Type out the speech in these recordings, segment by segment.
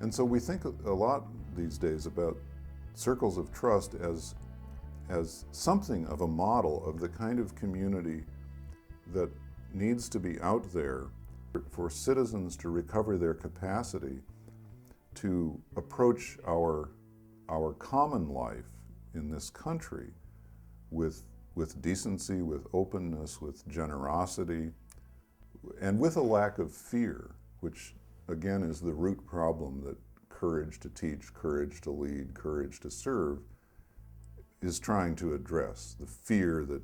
And so we think a lot these days about circles of trust as something of a model of the kind of community that needs to be out there for citizens to recover their capacity to approach our common life in this country with decency, with openness, with generosity, and with a lack of fear, which again is the root problem that courage to teach, courage to lead, courage to serve is trying to address, the fear that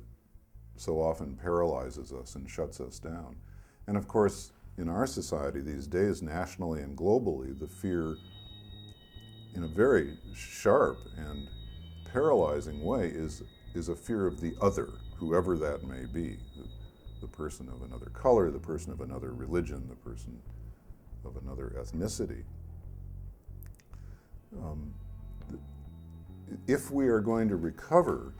so often paralyzes us and shuts us down. And of course, in our society these days, nationally and globally, the fear in a very sharp and paralyzing way is a fear of the other, whoever that may be, the person of another color, the person of another religion, the person of another ethnicity. If we are going to recover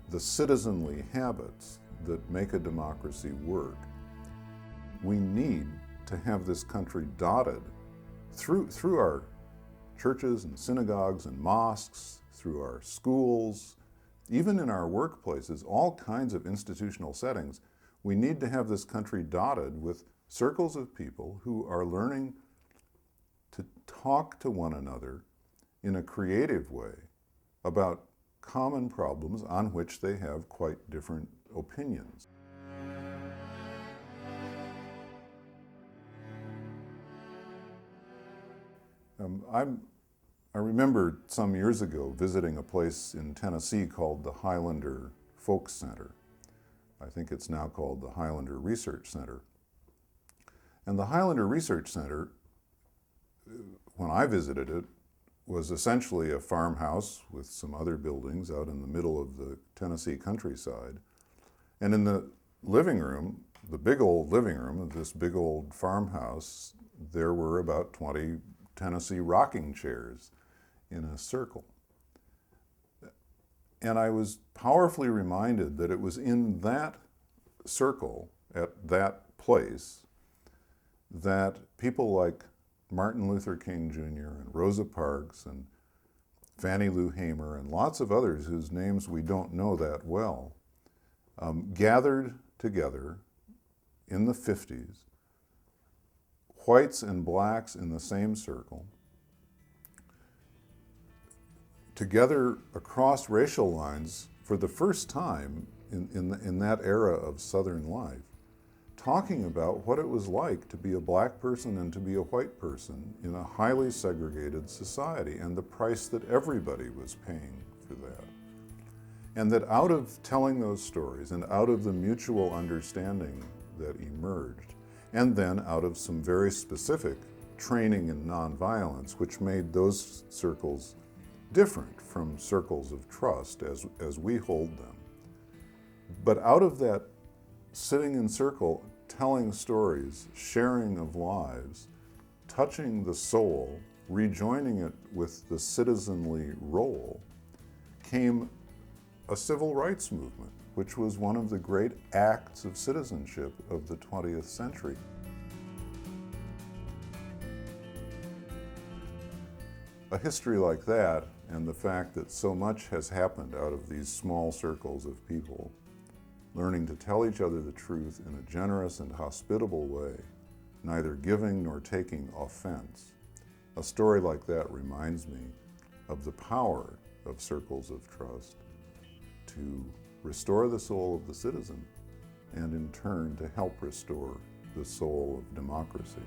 the citizenly habits that make a democracy work, we need to have this country dotted through our churches and synagogues and mosques, through our schools, even in our workplaces, all kinds of institutional settings. We need to have this country dotted with circles of people who are learning to talk to one another in a creative way about common problems on which they have quite different opinions. I remember some years ago visiting a place in Tennessee called the Highlander Folk Center. I think it's now called the Highlander Research Center. And the Highlander Research Center, when I visited it, was essentially a farmhouse with some other buildings out in the middle of the Tennessee countryside. And in the living room, the big old living room of this big old farmhouse, there were about 20 Tennessee rocking chairs in a circle. And I was powerfully reminded that it was in that circle, at that place, that people like Martin Luther King Jr. and Rosa Parks and Fannie Lou Hamer and lots of others whose names we don't know that well, gathered together in the 50s, whites and blacks in the same circle, together across racial lines for the first time in that era of Southern life, talking about what it was like to be a black person and to be a white person in a highly segregated society, and the price that everybody was paying for that. And that out of telling those stories and out of the mutual understanding that emerged, and then out of some very specific training in nonviolence, which made those circles different from circles of trust as we hold them. But out of that sitting in circle, telling stories, sharing of lives, touching the soul, rejoining it with the citizenly role, came a civil rights movement, which was one of the great acts of citizenship of the 20th century. A history like that, and the fact that so much has happened out of these small circles of people, learning to tell each other the truth in a generous and hospitable way, neither giving nor taking offense. A story like that reminds me of the power of circles of trust to restore the soul of the citizen and in turn to help restore the soul of democracy.